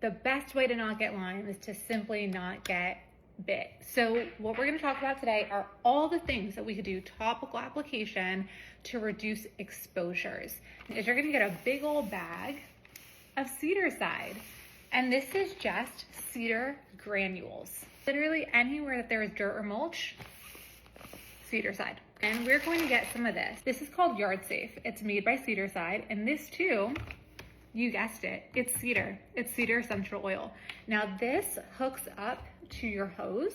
The best way to not get Lyme is to simply not get bit. So what we're going to talk about today are all the things that we could do topical application to reduce exposures. Is you're going to get a big old bag of cedar side, and this is just cedar granules. Literally anywhere that there is dirt or mulch, cedar side. And we're going to get some of this. This is called Yard Safe. It's made by Cedar Side, and this too, you guessed it, it's cedar. It's cedar essential oil. Now this hooks up to your hose,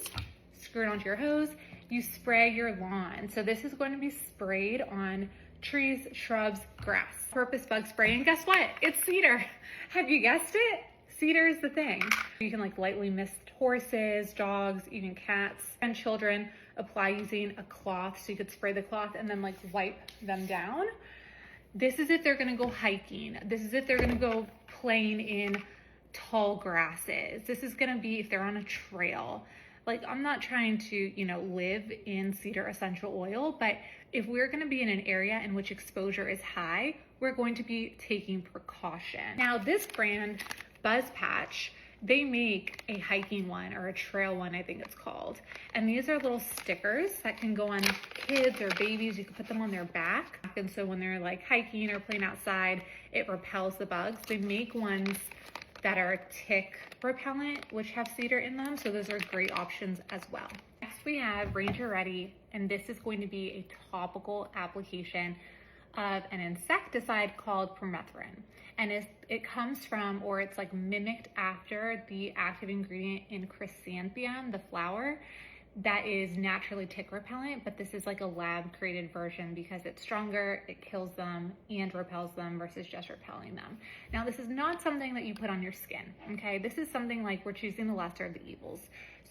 screw it onto your hose, you spray your lawn. So this is going to be sprayed on trees, shrubs, grass. Purpose bug spray, and guess what? It's cedar. Have you guessed it? Cedar is the thing. You can like lightly mist horses, dogs, even cats, and children. Apply using a cloth, so you could spray the cloth and then like wipe them down. This is if they're gonna go hiking. This is if they're gonna go playing in tall grasses. This is gonna be if they're on a trail. Like, I'm not trying to, live in cedar essential oil, but if we're gonna be in an area in which exposure is high, we're going to be taking precaution. Now, this brand, Buzz Patch, they make a hiking one or a trail one, I think it's called. And these are little stickers that can go on kids or babies. You can put them on their back. And so when they're like hiking or playing outside, it repels the bugs. They make ones that are tick repellent, which have cedar in them. So those are great options as well. Next we have Ranger Ready, and this is going to be a topical application of an insecticide called permethrin. And it comes from, or it's like mimicked after the active ingredient in chrysanthemum, the flower, that is naturally tick repellent, but this is like a lab created version because it's stronger, it kills them and repels them versus just repelling them. Now, this is not something that you put on your skin, okay? This is something like we're choosing the lesser of the evils.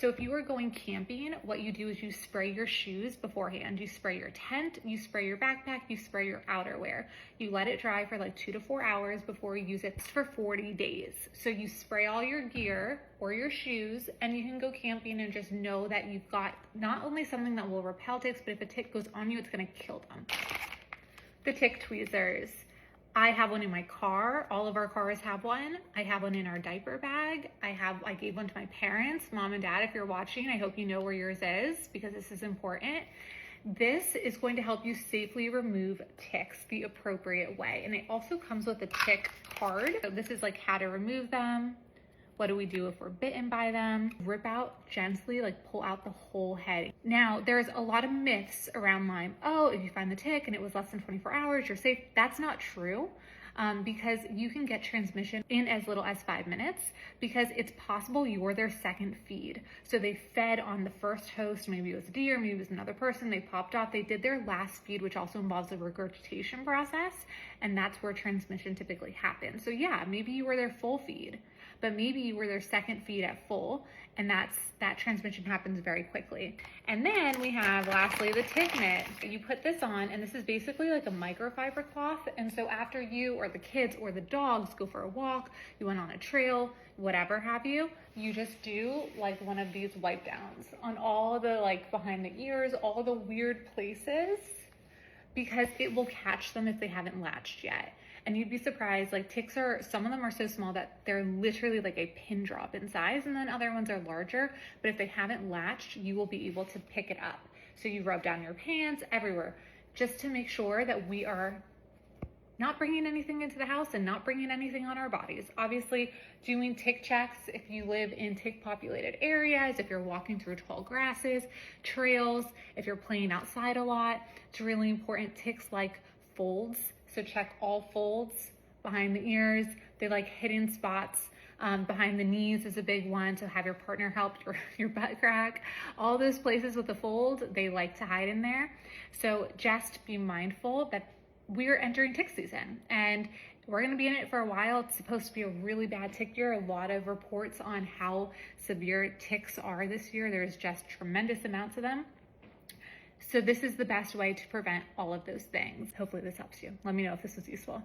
So if you are going camping, what you do is you spray your shoes beforehand. You spray your tent, you spray your backpack, you spray your outerwear. You let it dry for like 2 to 4 hours before you use it for 40 days. So you spray all your gear or your shoes, and you can go camping and just know that you've got not only something that will repel ticks, but if a tick goes on you, it's gonna kill them. The tick tweezers. I have one in my car. All of our cars have one. I have one in our diaper bag. I gave one to my parents. Mom and Dad, if you're watching, I hope you know where yours is because this is important. This is going to help you safely remove ticks the appropriate way. And it also comes with a tick card. So this is like how to remove them. What do we do if we're bitten by them? Rip out gently, like pull out the whole head. Now, there's a lot of myths around Lyme. Oh, if you find the tick and it was less than 24 hours, you're safe. That's not true. Because you can get transmission in as little as 5 minutes because it's possible you're their second feed. So they fed on the first host, maybe it was a deer, maybe it was another person, they popped off, they did their last feed, which also involves a regurgitation process, and that's where transmission typically happens. So yeah, maybe you were their full feed, but maybe you were their second feed at full, and that transmission happens very quickly. And then we have, lastly, the tick mitt. You put this on, and this is basically like a microfiber cloth, and so after you or the kids or the dogs go for a walk, you went on a trail, whatever have you, you just do like one of these wipe downs on all the like behind the ears, all the weird places, because it will catch them if they haven't latched yet. And you'd be surprised, like ticks some of them are so small that they're literally like a pin drop in size, and then other ones are larger, but if they haven't latched, you will be able to pick it up. So you rub down your pants, everywhere, just to make sure that we are not bringing anything into the house and not bringing anything on our bodies. Obviously, doing tick checks if you live in tick populated areas, if you're walking through tall grasses, trails, if you're playing outside a lot, it's really important. Ticks like folds, so check all folds behind the ears. They like hidden spots. Behind the knees is a big one, so have your partner help your butt crack. All those places with the fold, they like to hide in there. So just be mindful that we're entering tick season and we're gonna be in it for a while. It's supposed to be a really bad tick year. A lot of reports on how severe ticks are this year. There's just tremendous amounts of them. So this is the best way to prevent all of those things. Hopefully this helps you. Let me know if this was useful.